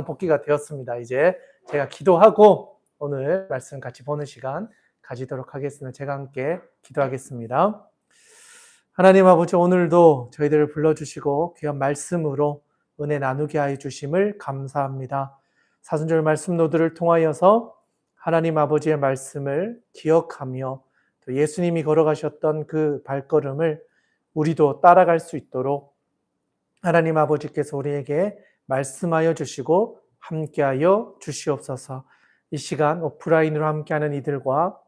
복귀가 되었습니다. 이제 제가 기도하고 오늘 말씀 같이 보는 시간 가지도록 하겠습니다. 제가 함께 기도하겠습니다. 하나님 아버지, 오늘도 저희들을 불러주시고 귀한 말씀으로 은혜 나누게 하여 주심을 감사합니다. 사순절 말씀 노드를 통하여서 하나님 아버지의 말씀을 기억하며 또 예수님이 걸어가셨던 그 발걸음을 우리도 따라갈 수 있도록 하나님 아버지께서 우리에게 말씀하여 주시고 함께하여 주시옵소서. 이 시간 오프라인으로 함께하는 이들과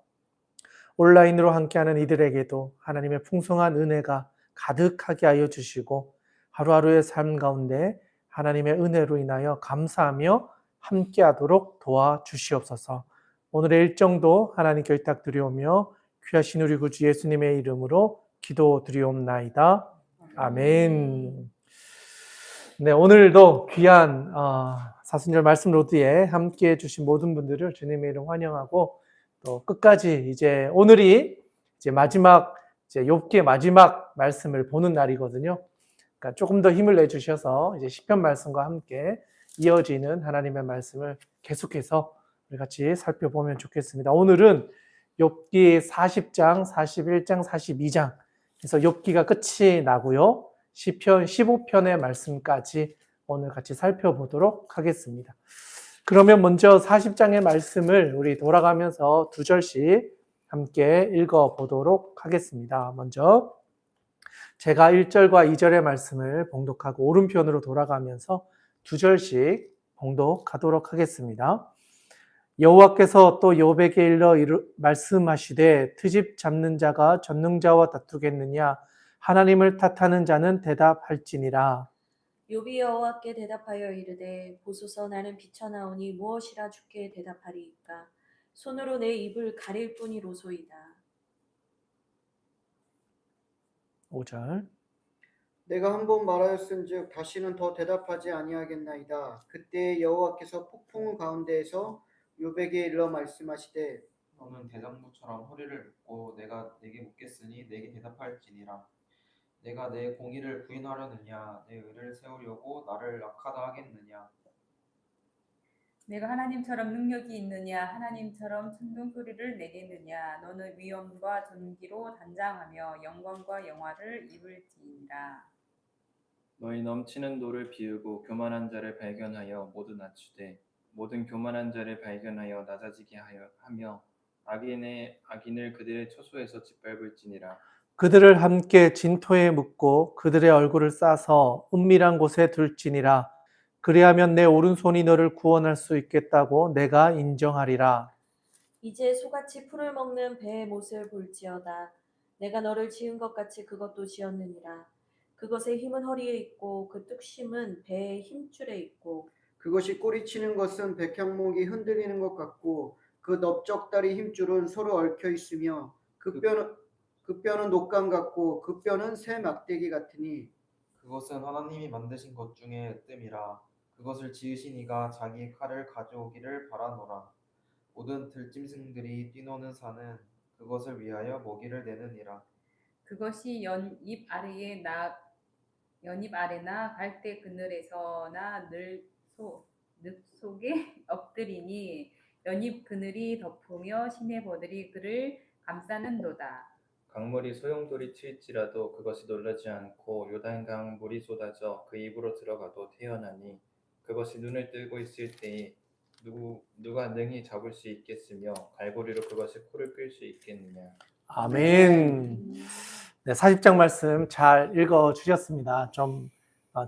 온라인으로 함께하는 이들에게도 하나님의 풍성한 은혜가 가득하게 하여 주시고 하루하루의 삶 가운데 하나님의 은혜로 인하여 감사하며 함께하도록 도와주시옵소서. 오늘의 일정도 하나님께 의탁드리오며 귀하신 우리 구주 예수님의 이름으로 기도드리옵나이다. 아멘. 네, 오늘도 귀한 사순절 말씀 로드에 함께해 주신 모든 분들을 주님의 이름 환영하고 또 끝까지 이제 오늘이 이제 마지막 이제 욥기의 마지막 말씀을 보는 날이거든요. 그러니까 조금 더 힘을 내 주셔서 이제 시편 말씀과 함께 이어지는 하나님의 말씀을 계속해서 우리 같이 살펴보면 좋겠습니다. 오늘은 욥기 40장, 41장, 42장 그래서 욥기가 끝이 나고요. 시편 15편의 말씀까지 오늘 같이 살펴보도록 하겠습니다. 그러면 먼저 40장의 말씀을 우리 돌아가면서 두 절씩 함께 읽어보도록 하겠습니다. 먼저 제가 1절과 2절의 말씀을 봉독하고 오른편으로 돌아가면서 두 절씩 봉독하도록 하겠습니다. 여호와께서 또 욥에게 일러 말씀하시되 트집 잡는 자가 전능자와 다투겠느냐 하나님을 탓하는 자는 대답할지니라. 욥이 여호와께 대답하여 이르되 보소서 나는 비쳐나오니 무엇이라 주께 대답하리이까 손으로 내 입을 가릴 뿐이로소이다. 5절 내가 한번 말하였은즉 다시는 더 대답하지 아니하겠나이다. 그때 여호와께서 폭풍 가운데에서 욥에게 일러 말씀하시되 너는 대장부처럼 허리를 묶고 내가 내게 묻겠으니 내게 대답할지니라. 내가 내 공의를 부인하려느냐 내 의를 세우려고 나를 악하다 하겠느냐. 내가 하나님처럼 능력이 있느냐 하나님처럼 천둥소리를 내겠느냐. 너는 위엄과 존귀로 단장하며 영광과 영화를 입을지니라. 너희 넘치는 노를 비우고 교만한 자를 발견하여 모두 낮추되 모든 교만한 자를 발견하여 낮아지게 하며 악인을 그들의 처소에서 짓밟을지니라. 그들을 함께 진토에 묻고 그들의 얼굴을 싸서 은밀한 곳에 둘지니라. 그리하면 내 오른손이 너를 구원할 수 있겠다고 내가 인정하리라. 이제 소같이 풀을 먹는 배의 못을 볼지어다. 내가 너를 지은 것 같이 그것도 지었느니라. 그것의 힘은 허리에 있고 그 뚝심은 배의 힘줄에 있고 그것이 꼬리치는 것은 백향목이 흔들리는 것 같고 그 넓적다리 힘줄은 서로 얽혀 있으며 그 뼈는 녹감 같고 그 뼈는 새 막대기 같으니 그것은 하나님이 만드신 것 중에 뜸이라. 그것을 지으신 이가 자기 칼을 가져오기를 바라노라. 모든 들짐승들이 뛰노는 산은 그것을 위하여 먹이를 내느니라. 그것이 연잎 아래나 갈대 그늘에서나 늪 속에 엎드리니 연잎 그늘이 덮으며 시내버들이 그를 감싸는도다. 강물이 소용돌이 튈지라도 그것이 놀라지 않고 요단강 물이 쏟아져 그 입으로 들어가도 태어나니 그것이 눈을 뜨고 있을 때에 누가 능히 잡을 수 있겠으며 갈고리로 그것의 코를 끌 수 있겠느냐. 아멘. 네, 40장 말씀 잘 읽어주셨습니다. 좀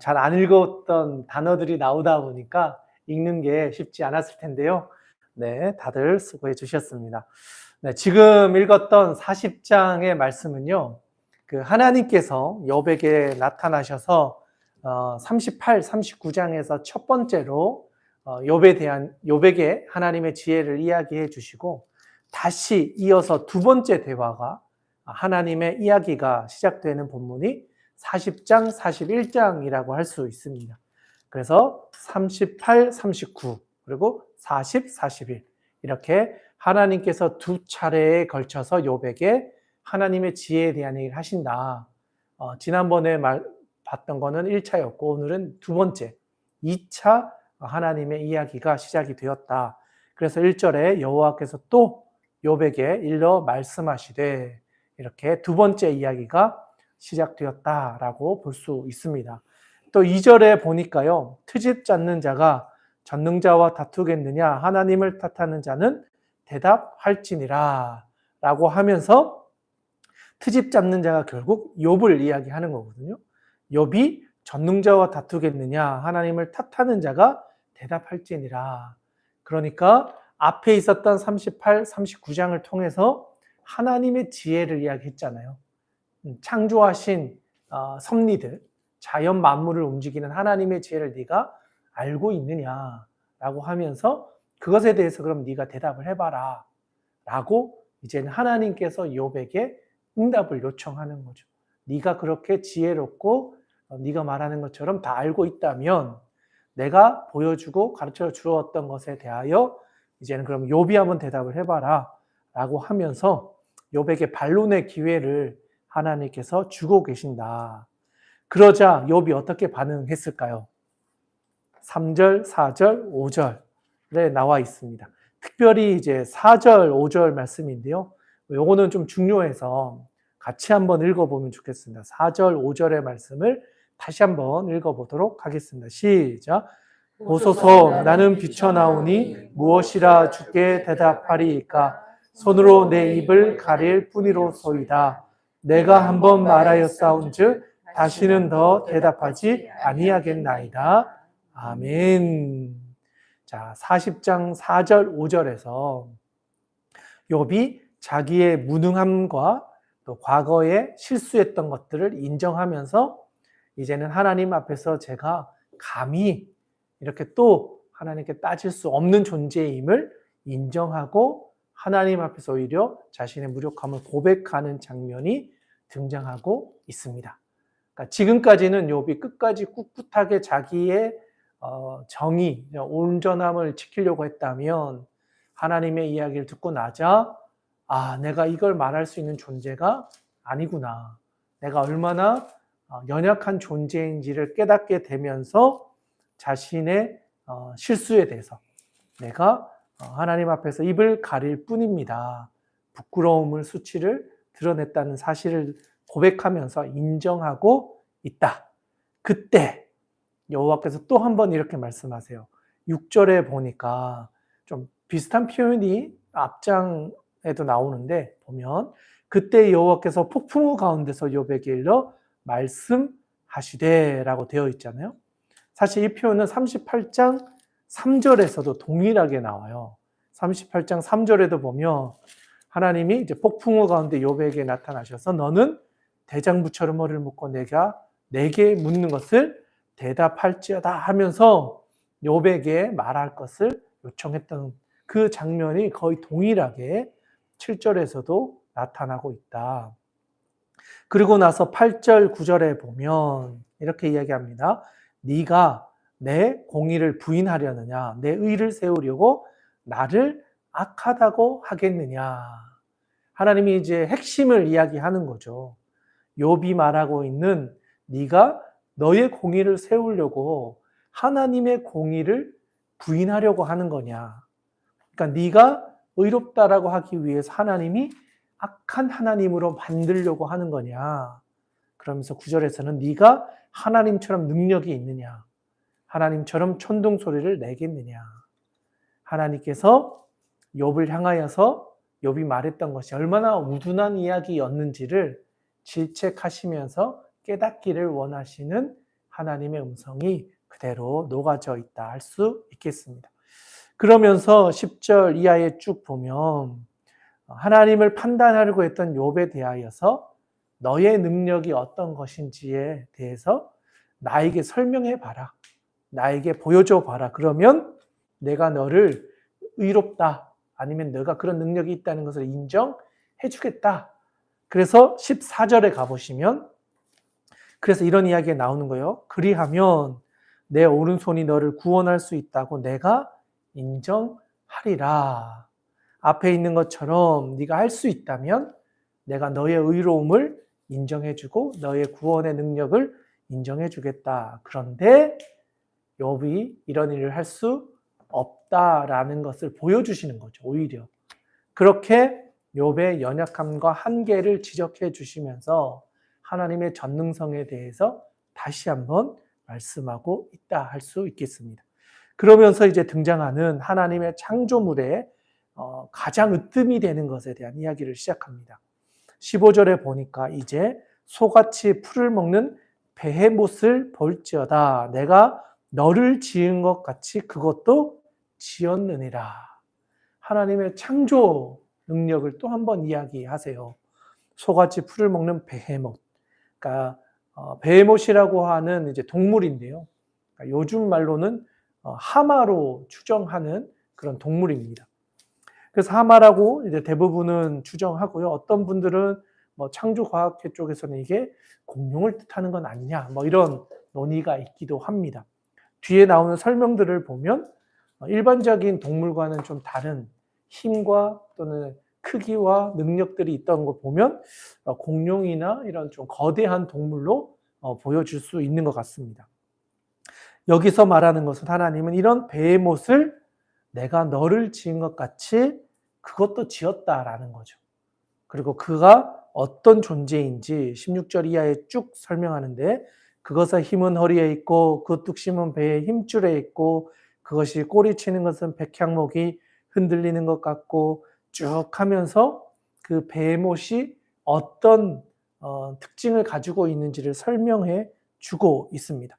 잘 안 읽었던 단어들이 나오다 보니까 읽는 게 쉽지 않았을 텐데요. 네, 다들 수고해 주셨습니다. 네, 지금 읽었던 40장의 말씀은요, 그 하나님께서 욥에게 나타나셔서 38, 39장에서 첫 번째로 욥에게 하나님의 지혜를 이야기해 주시고 다시 이어서 두 번째 대화가 하나님의 이야기가 시작되는 본문이 40장, 41장이라고 할 수 있습니다. 그래서 38, 39 그리고 40, 41 이렇게 하나님께서 두 차례에 걸쳐서 욥에게 하나님의 지혜에 대한 얘기를 하신다. 지난번에 봤던 거는 1차였고 오늘은 두 번째 2차 하나님의 이야기가 시작이 되었다. 그래서 1절에 여호와께서 또 욥에게 일러 말씀하시되 이렇게 두 번째 이야기가 시작되었다라고 볼 수 있습니다. 또 2절에 보니까요. 트집 잡는 자가 전능자와 다투겠느냐 하나님을 탓하는 자는 대답할지니라 라고 하면서 트집 잡는 자가 결국 욥을 이야기하는 거거든요. 욥이 전능자와 다투겠느냐 하나님을 탓하는 자가 대답할지니라. 그러니까 앞에 있었던 38, 39장을 통해서 하나님의 지혜를 이야기했잖아요. 창조하신 섭리들, 자연 만물을 움직이는 하나님의 지혜를 네가 알고 있느냐라고 하면서 그것에 대해서 그럼 네가 대답을 해봐라 라고 이제는 하나님께서 욥에게 응답을 요청하는 거죠. 네가 그렇게 지혜롭고 네가 말하는 것처럼 다 알고 있다면 내가 보여주고 가르쳐 주었던 것에 대하여 이제는 그럼 욥이 한번 대답을 해봐라 라고 하면서 욥에게 반론의 기회를 하나님께서 주고 계신다. 그러자 욥이 어떻게 반응했을까요? 3절, 4절, 5절에 나와 있습니다. 특별히 이제 4절, 5절 말씀인데요. 요거는 좀 중요해서 같이 한번 읽어보면 좋겠습니다. 4절, 5절의 말씀을 다시 한번 읽어보도록 하겠습니다. 시작. 보소서 나는 비쳐나오니 무엇이라 주께 대답하리이까 손으로 내 입을 가릴 뿐이로소이다. 내가 한번 말하였사온즉 다시는 더 대답하지 아니하겠나이다. 아멘. 자, 40장 4절 5절에서 욥이 자기의 무능함과 또 과거에 실수했던 것들을 인정하면서 이제는 하나님 앞에서 제가 감히 이렇게 또 하나님께 따질 수 없는 존재임을 인정하고 하나님 앞에서 오히려 자신의 무력함을 고백하는 장면이 등장하고 있습니다. 그러니까 지금까지는 욥이 끝까지 꿋꿋하게 자기의 정의, 온전함을 지키려고 했다면 하나님의 이야기를 듣고 나자 내가 이걸 말할 수 있는 존재가 아니구나. 내가 얼마나 연약한 존재인지를 깨닫게 되면서 자신의 실수에 대해서 내가 하나님 앞에서 입을 가릴 뿐입니다. 부끄러움을 수치를 드러냈다는 사실을 고백하면서 인정하고 있다. 그때 여호와께서 또 한 번 이렇게 말씀하세요. 6절에 보니까 좀 비슷한 표현이 앞장에도 나오는데 보면 그때 여호와께서 폭풍우 가운데서 욥에게 일러 말씀하시되 라고 되어 있잖아요. 사실 이 표현은 38장 3절에서도 동일하게 나와요. 38장 3절에도 보면 하나님이 이제 폭풍우 가운데 욥에게 나타나셔서 너는 대장부처럼 머리를 묶고 내게 묻는 것을 대답할지어다 하면서 욥에게 말할 것을 요청했던 그 장면이 거의 동일하게 7절에서도 나타나고 있다. 그리고 나서 8절, 9절에 보면 이렇게 이야기합니다. 네가 내 공의를 부인하려느냐, 내 의를 세우려고 나를 악하다고 하겠느냐. 하나님이 이제 핵심을 이야기하는 거죠. 욥이 말하고 있는 네가 너의 공의를 세우려고 하나님의 공의를 부인하려고 하는 거냐. 그러니까 네가 의롭다라고 하기 위해서 하나님이 악한 하나님으로 만들려고 하는 거냐. 그러면서 9절에서는 네가 하나님처럼 능력이 있느냐. 하나님처럼 천둥 소리를 내겠느냐. 하나님께서 욥을 향하여서 욥이 말했던 것이 얼마나 우둔한 이야기였는지를 질책하시면서 깨닫기를 원하시는 하나님의 음성이 그대로 녹아져 있다 할 수 있겠습니다. 그러면서 10절 이하에 쭉 보면 하나님을 판단하려고 했던 욥에 대하여서 너의 능력이 어떤 것인지에 대해서 나에게 설명해 봐라. 나에게 보여줘 봐라. 그러면 내가 너를 의롭다. 아니면 너가 그런 능력이 있다는 것을 인정해 주겠다. 그래서 14절에 가보시면 그래서 이런 이야기가 나오는 거예요. 그리하면 내 오른손이 너를 구원할 수 있다고 내가 인정하리라. 앞에 있는 것처럼 네가 할 수 있다면 내가 너의 의로움을 인정해 주고 너의 구원의 능력을 인정해 주겠다. 그런데 욥이 이런 일을 할 수 없다라는 것을 보여주시는 거죠. 오히려 그렇게 욥의 연약함과 한계를 지적해 주시면서 하나님의 전능성에 대해서 다시 한번 말씀하고 있다 할 수 있겠습니다. 그러면서 이제 등장하는 하나님의 창조물에 가장 으뜸이 되는 것에 대한 이야기를 시작합니다. 15절에 보니까 이제 소같이 풀을 먹는 베헤못을 볼지어다. 내가 너를 지은 것 같이 그것도 지었느니라. 하나님의 창조 능력을 또 한 번 이야기하세요. 소같이 풀을 먹는 베헤못. 그러니까 베헤못이라고 하는 이제 동물인데요. 그러니까 요즘 말로는 하마로 추정하는 그런 동물입니다. 그래서 하마라고 이제 대부분은 추정하고요. 어떤 분들은 뭐 창조과학회 쪽에서는 이게 공룡을 뜻하는 건 아니냐, 뭐 이런 논의가 있기도 합니다. 뒤에 나오는 설명들을 보면 일반적인 동물과는 좀 다른 힘과 또는 크기와 능력들이 있던 거 보면 공룡이나 이런 좀 거대한 동물로 보여줄 수 있는 것 같습니다. 여기서 말하는 것은 하나님은 이런 베헤못을 내가 너를 지은 것 같이 그것도 지었다라는 거죠. 그리고 그가 어떤 존재인지 16절 이하에 쭉 설명하는데 그것의 힘은 허리에 있고 그 뚝심은 배의 힘줄에 있고 그것이 꼬리치는 것은 백향목이 흔들리는 것 같고 쭉 하면서 그 베헤못이 어떤 특징을 가지고 있는지를 설명해 주고 있습니다.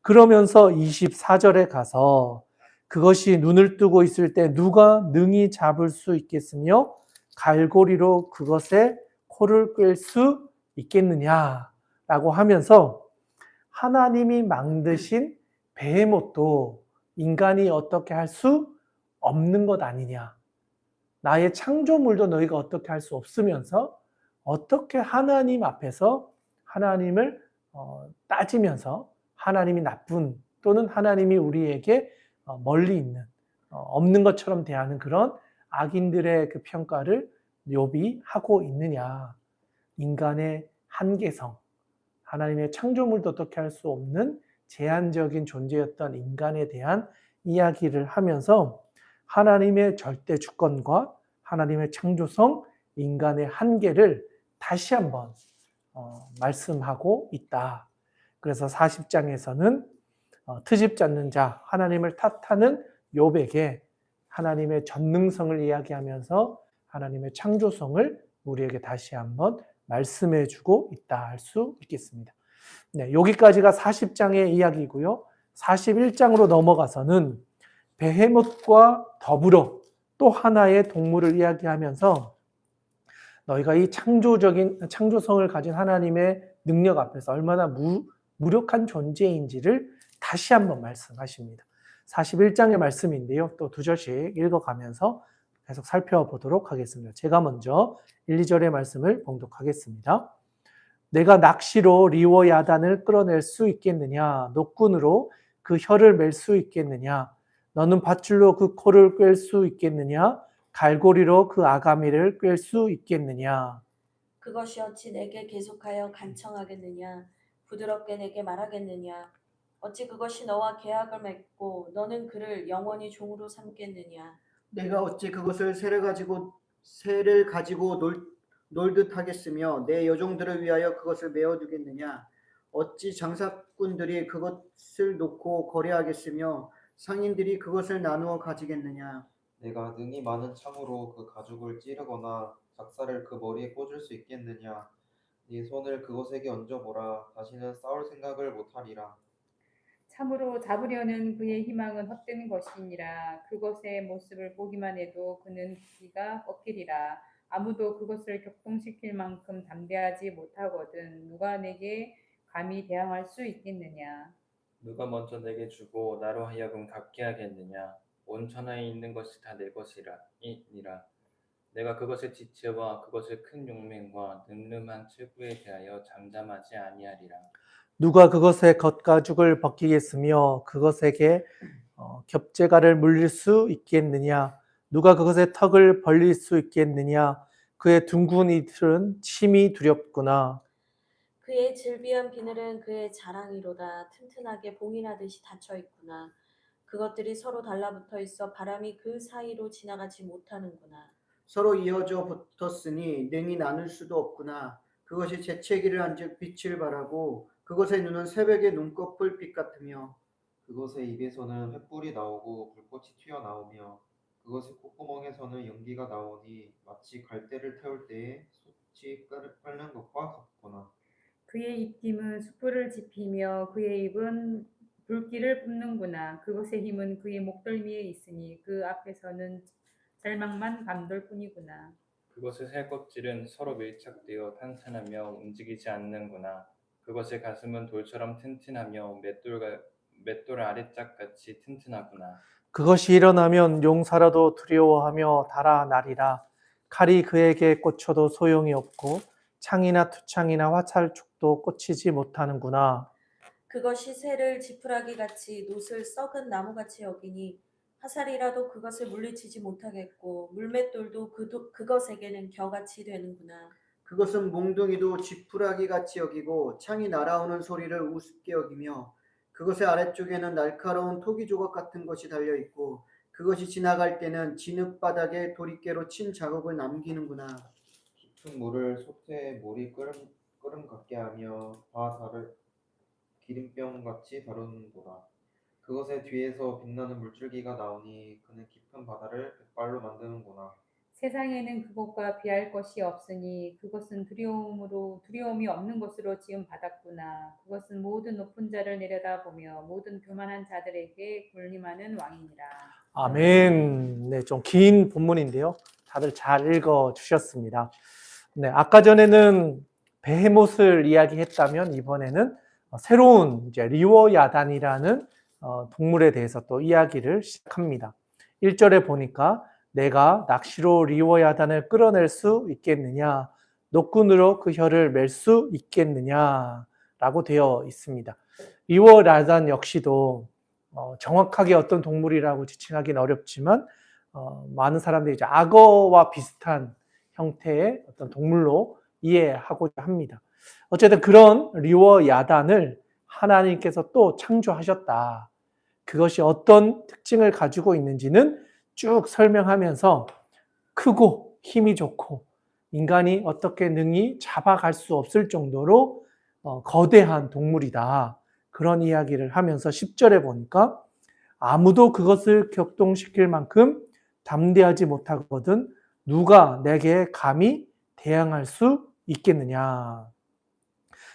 그러면서 24절에 가서 그것이 눈을 뜨고 있을 때 누가 능히 잡을 수 있겠으며 갈고리로 그것의 코를 꿰 수 있겠느냐라고 하면서 하나님이 만드신 베헤못도 인간이 어떻게 할 수 없는 것 아니냐. 나의 창조물도 너희가 어떻게 할 수 없으면서 어떻게 하나님 앞에서 하나님을 따지면서 하나님이 나쁜 또는 하나님이 우리에게 멀리 있는 없는 것처럼 대하는 그런 악인들의 그 평가를 욥이 하고 있느냐. 인간의 한계성, 하나님의 창조물도 어떻게 할 수 없는 제한적인 존재였던 인간에 대한 이야기를 하면서 하나님의 절대 주권과 하나님의 창조성, 인간의 한계를 다시 한번 말씀하고 있다. 그래서 40장에서는 트집 잡는 자, 하나님을 탓하는 욥에게 하나님의 전능성을 이야기하면서 하나님의 창조성을 우리에게 다시 한번 말씀해 주고 있다 할 수 있겠습니다. 네, 여기까지가 40장의 이야기고요. 41장으로 넘어가서는 베헤못과 더불어 또 하나의 동물을 이야기하면서 너희가 이 창조성을 가진 하나님의 능력 앞에서 얼마나 무력한 존재인지를 다시 한번 말씀하십니다. 41장의 말씀인데요. 또 두 절씩 읽어가면서 계속 살펴보도록 하겠습니다. 제가 먼저 1, 2절의 말씀을 봉독하겠습니다. 내가 낚시로 리워야단을 끌어낼 수 있겠느냐? 노끈으로 그 혀를 맬 수 있겠느냐? 너는 밧줄로 그 코를 꿰 수 있겠느냐? 갈고리로 그 아가미를 꿰 수 있겠느냐? 그것이 어찌 내게 계속하여 간청하겠느냐? 부드럽게 내게 말하겠느냐? 어찌 그것이 너와 계약을 맺고 너는 그를 영원히 종으로 삼겠느냐? 내가 어찌 그것을 새를 가지고 놀듯 하겠으며 내 여종들을 위하여 그것을 메어두겠느냐? 어찌 장사꾼들이 그것을 놓고 거래하겠으며 상인들이 그것을 나누어 가지겠느냐? 내가 능히 많은 창으로 그 가죽을 찌르거나 작사를 그 머리에 꽂을 수 있겠느냐? 네 손을 그것에게 얹어보라. 다시는 싸울 생각을 못하리라. 참으로 잡으려는 그의 희망은 헛된 것이니라. 그것의 모습을 보기만 해도 그는 기가 꺾이리라. 아무도 그것을 격동시킬 만큼 담대하지 못하거든. 누가 내게 감히 대항할 수 있겠느냐? 누가 먼저 내게 주고 나로 하여금 갖게 하겠느냐? 온 천하에 있는 것이 다 내 것이니라. 내가 그것을 지체와 그것을 큰 용맹과 늠름한 체구에 대하여 잠잠하지 아니하리라. 누가 그것의 겉가죽을 벗기겠으며 그것에게 겹재가를 물릴 수 있겠느냐? 누가 그것의 턱을 벌릴 수 있겠느냐? 그의 둥근 이틀은 침이 두렵구나. 그의 질비한 비늘은 그의 자랑이로다. 튼튼하게 봉인하듯이 닫혀 있구나. 그것들이 서로 달라붙어 있어 바람이 그 사이로 지나가지 못하는구나. 서로 이어져 붙었으니 능히 나눌 수도 없구나. 그것이 재채기를 한즉 빛을 발하고 그것의 눈은 새벽의 눈꺼풀 빛 같으며 그것의 입에서는 횃불이 나오고 불꽃이 튀어나오며 그것의 콧구멍에서는 연기가 나오니 마치 갈대를 태울 때에 솥이 끓는 것과 같구나. 그의 입김은 숯불을 지피며 그의 입은 불길을 뿜는구나. 그것의 힘은 그의 목덜미에 있으니 그 앞에서는 절망만 감돌 뿐이구나. 그것의 새 껍질은 서로 밀착되어 탄탄하며 움직이지 않는구나. 그것의 가슴은 돌처럼 튼튼하며 맷돌 아래짝같이 튼튼하구나. 그것이 일어나면 용사라도 두려워하며 달아나리라. 칼이 그에게 꽂혀도 소용이 없고 창이나 투창이나 화살촉도 꽂히지 못하는구나. 그것이 새를 지푸라기 같이 놋을 썩은 나무같이 여기니 화살이라도 그것을 물리치지 못하겠고 물맷돌도 그것에게는 겨같이 되는구나. 그것은 몽둥이도 지푸라기 같이 여기고 창이 날아오는 소리를 우습게 여기며 그것의 아래쪽에는 날카로운 토기 조각 같은 것이 달려 있고 그것이 지나갈 때는 진흙바닥에 도리깨로 친 자국을 남기는구나. 깊은 물을 솥에 물이 끓음 같게 하며 바다를 기름병같이 다루는도다. 그것의 뒤에서 빛나는 물줄기가 나오니 그는 깊은 바다를 백발로 만드는구나. 세상에는 그것과 비할 것이 없으니 그것은 두려움이 없는 것으로 지음 받았구나. 그것은 모든 높은 자를 내려다보며 모든 교만한 자들에게 군림하는 왕이니라. 아멘. 네, 좀 긴 본문인데요. 다들 잘 읽어 주셨습니다. 네, 아까 전에는 베헤못을 이야기했다면 이번에는 새로운 이제 리워야단이라는 동물에 대해서 또 이야기를 시작합니다. 1절에 보니까 내가 낚시로 리워야단을 끌어낼 수 있겠느냐, 노끈으로 그 혀를 맬 수 있겠느냐라고 되어 있습니다. 리워야단 역시도 정확하게 어떤 동물이라고 지칭하기는 어렵지만 많은 사람들이 이제 악어와 비슷한 형태의 어떤 동물로 이해하고자 합니다. 어쨌든 그런 리워야단을 하나님께서 또 창조하셨다. 그것이 어떤 특징을 가지고 있는지는 쭉 설명하면서 크고 힘이 좋고 인간이 어떻게 능히 잡아갈 수 없을 정도로 거대한 동물이다. 그런 이야기를 하면서 10절에 보니까 아무도 그것을 격동시킬 만큼 담대하지 못하거든 누가 내게 감히 대항할 수 있겠느냐.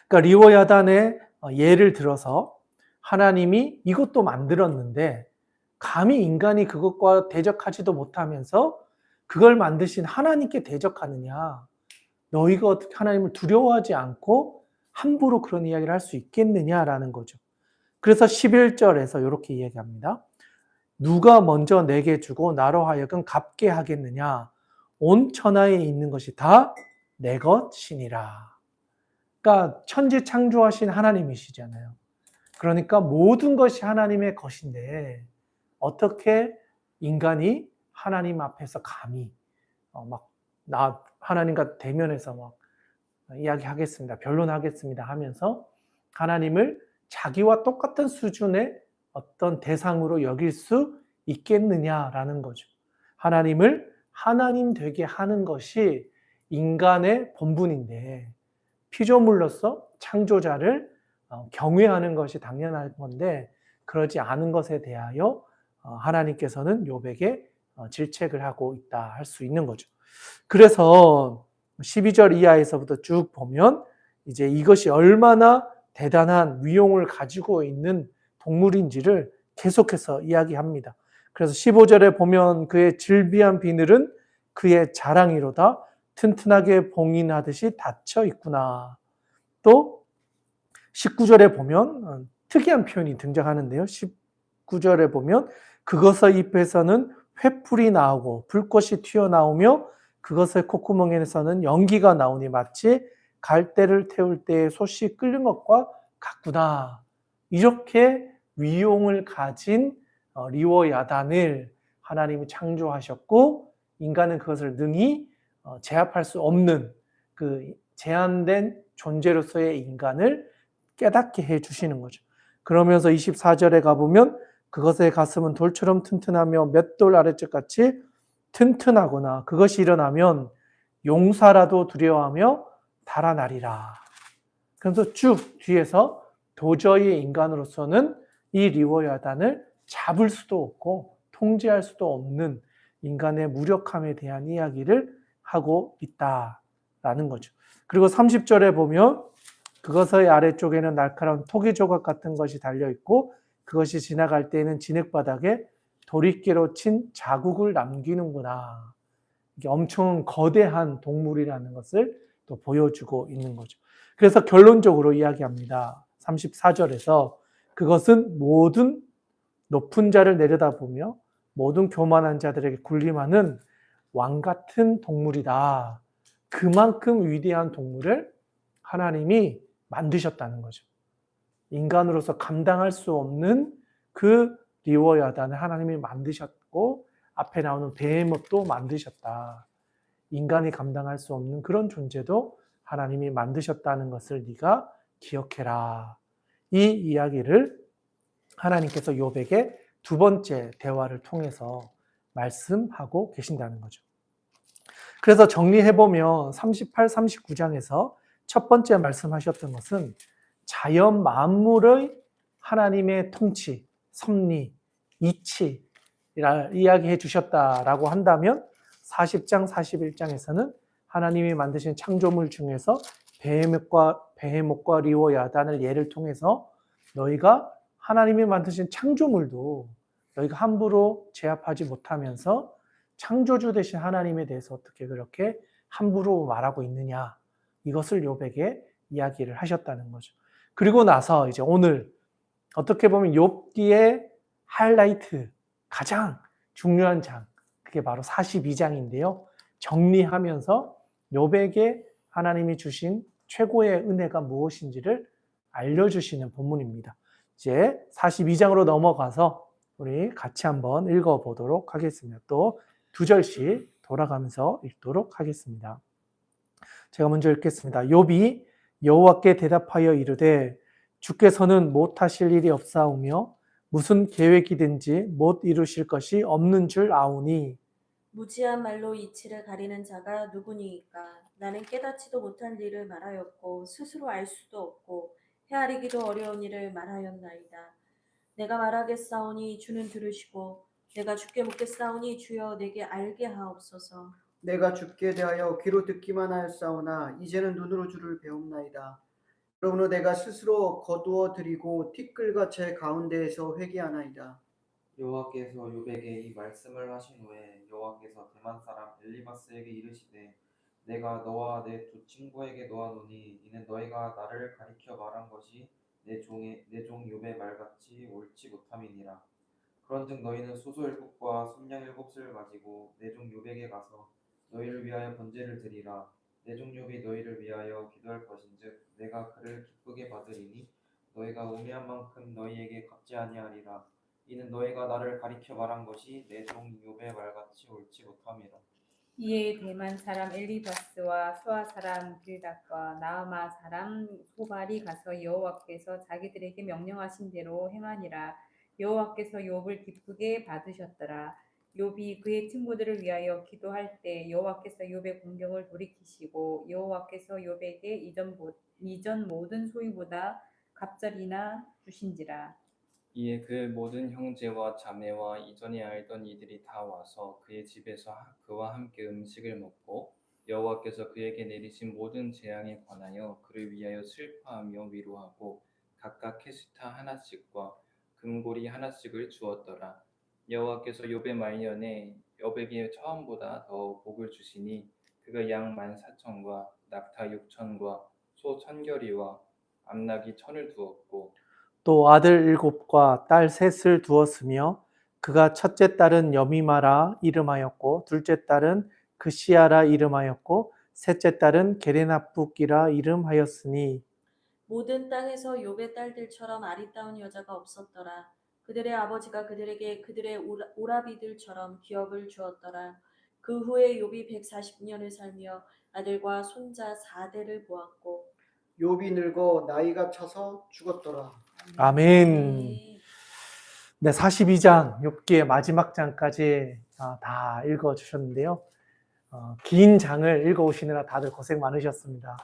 그러니까 리워야단의 예를 들어서 하나님이 이것도 만들었는데 감히 인간이 그것과 대적하지도 못하면서 그걸 만드신 하나님께 대적하느냐. 너희가 어떻게 하나님을 두려워하지 않고 함부로 그런 이야기를 할 수 있겠느냐라는 거죠. 그래서 11절에서 이렇게 이야기합니다. 누가 먼저 내게 주고 나로 하여금 갚게 하겠느냐. 온 천하에 있는 것이 다 내 것이니라. 그러니까 천지 창조하신 하나님이시잖아요. 그러니까 모든 것이 하나님의 것인데 어떻게 인간이 하나님 앞에서 감히 나 하나님과 대면해서 막 이야기하겠습니다. 변론하겠습니다 하면서 하나님을 자기와 똑같은 수준의 어떤 대상으로 여길 수 있겠느냐라는 거죠. 하나님을 하나님 되게 하는 것이 인간의 본분인데 피조물로서 창조자를 경외하는 것이 당연한 건데 그러지 않은 것에 대하여 하나님께서는 욥에게 질책을 하고 있다 할 수 있는 거죠. 그래서 12절 이하에서부터 쭉 보면 이제 이것이 얼마나 대단한 위용을 가지고 있는 동물인지를 계속해서 이야기합니다. 그래서 15절에 보면 그의 질비한 비늘은 그의 자랑이로다 튼튼하게 봉인하듯이 닫혀 있구나. 또 19절에 보면 특이한 표현이 등장하는데요. 19절에 보면 그것의 입에서는 횃불이 나오고 불꽃이 튀어나오며 그것의 콧구멍에서는 연기가 나오니 마치 갈대를 태울 때에 솥이 끓는 것과 같구나. 이렇게 위용을 가진 리워야단을 하나님이 창조하셨고 인간은 그것을 능히 제압할 수 없는 그 제한된 존재로서의 인간을 깨닫게 해주시는 거죠. 그러면서 24절에 가보면 그것의 가슴은 돌처럼 튼튼하며 맷돌 아래쪽같이 튼튼하구나. 그것이 일어나면 용사라도 두려워하며 달아나리라. 그래서 쭉 뒤에서 도저히 인간으로서는 이 리워야단을 잡을 수도 없고 통제할 수도 없는 인간의 무력함에 대한 이야기를 하고 있다라는 거죠. 그리고 30절에 보면 그것의 아래쪽에는 날카로운 토기 조각 같은 것이 달려있고 그것이 지나갈 때에는 진흙바닥에 도리깨로 친 자국을 남기는구나. 이게 엄청 거대한 동물이라는 것을 또 보여주고 있는 거죠. 그래서 결론적으로 이야기합니다. 34절에서 그것은 모든 높은 자를 내려다보며 모든 교만한 자들에게 군림하는 왕 같은 동물이다. 그만큼 위대한 동물을 하나님이 만드셨다는 거죠. 인간으로서 감당할 수 없는 그 리워야단을 하나님이 만드셨고 앞에 나오는 베헤못도 만드셨다. 인간이 감당할 수 없는 그런 존재도 하나님이 만드셨다는 것을 네가 기억해라. 이 이야기를 하나님께서 욥에게 두 번째 대화를 통해서 말씀하고 계신다는 거죠. 그래서 정리해보면 38, 39장에서 첫 번째 말씀하셨던 것은 자연 만물의 하나님의 통치, 섭리, 이치 이야기해 주셨다라고 한다면 40장, 41장에서는 하나님이 만드신 창조물 중에서 베헤못과 리워야단을 예를 통해서 너희가 하나님이 만드신 창조물도 너희가 함부로 제압하지 못하면서 창조주 되신 하나님에 대해서 어떻게 그렇게 함부로 말하고 있느냐, 이것을 욥에게 이야기를 하셨다는 거죠. 그리고 나서 이제 오늘 어떻게 보면 욥기의 하이라이트, 가장 중요한 장, 그게 바로 42장인데요. 정리하면서 욥에게 하나님이 주신 최고의 은혜가 무엇인지를 알려주시는 본문입니다. 이제 42장으로 넘어가서 우리 같이 한번 읽어보도록 하겠습니다. 또 두 절씩 돌아가면서 읽도록 하겠습니다. 제가 먼저 읽겠습니다. 욥이 여호와께 대답하여 이르되 주께서는 못하실 일이 없사오며 무슨 계획이든지 못 이루실 것이 없는 줄 아오니 무지한 말로 이치를 가리는 자가 누구니이까? 나는 깨닫지도 못할 일을 말하였고 스스로 알 수도 없고 헤아리기도 어려운 일을 말하였나이다. 내가 말하겠사오니 주는 들으시고 내가 주께 묻겠사오니 주여 내게 알게 하옵소서. 내가 주께 대하여 귀로 듣기만 하였사오나 이제는 눈으로 주를 배움나이다. 그러므로 내가 스스로 거두어 드리고 티끌과 제 가운데에서 회개하나이다. 여호와께서 욥에게 이 말씀을 하신 후에 여호와께서 대만 사람 엘리바스에게 이르시되 내가 너와 내 두 친구에게 놓아노니 이는 너희가 나를 가리켜 말한 것이 내 종 욥의 말같이 옳지 못함이니라. 그런즉 너희는 소소 7과 순양 7을 가지고 내 종 욥에게 가서 너희를 위하여 번제를 드리라. 내 종 욥이 너희를 위하여 기도할 것인즉 내가 그를 기쁘게 받으리니 너희가 우매한 만큼 너희에게 갚지 아니하리라. 이는 너희가 나를 가리켜 말한 것이 내 종 욥의 말같이 옳지 못함이라. 이에 대만 사람 엘리바스와 수아 사람 빌닷과 나아마 사람 소발이 가서 여호와께서 자기들에게 명령하신 대로 행하니라. 여호와께서 욥을 기쁘게 받으셨더라. 욥이 그의 친구들을 위하여 기도할 때 여호와께서 욥의 공경을 돌이키시고 여호와께서 욥에게 이전 모든 소유보다 갑절이나 주신지라. 이에 그 모든 형제와 자매와 이전에 알던 이들이 다 와서 그의 집에서 그와 함께 음식을 먹고 여호와께서 그에게 내리신 모든 재앙에 관하여 그를 위하여 슬퍼하며 위로하고 각각 캐스타 하나씩과 금고리 하나씩을 주었더라. 여호와께서 욥의 말년에 욥에게 처음보다 더 복을 주시니 그가 양 14,000과 낙타 6,000과 소 1,000결이와 암낙이 1,000을 두었고 또 아들 7과 딸 3을 두었으며 그가 첫째 딸은 여미마라 이름하였고 둘째 딸은 그시아라 이름하였고 셋째 딸은 게레나쁘기라 이름하였으니 모든 땅에서 욥의 딸들처럼 아리따운 여자가 없었더라. 그들의 아버지가 그들에게 그들의 오라비들처럼 기업을 주었더라. 그 후에 욥이 140년을 살며 아들과 손자 4대를 보았고 욥이 늙어 나이가 차서 죽었더라. 아멘. 네, 42장, 욥기의 마지막 장까지 다 읽어주셨는데요. 긴 장을 읽어오시느라 다들 고생 많으셨습니다.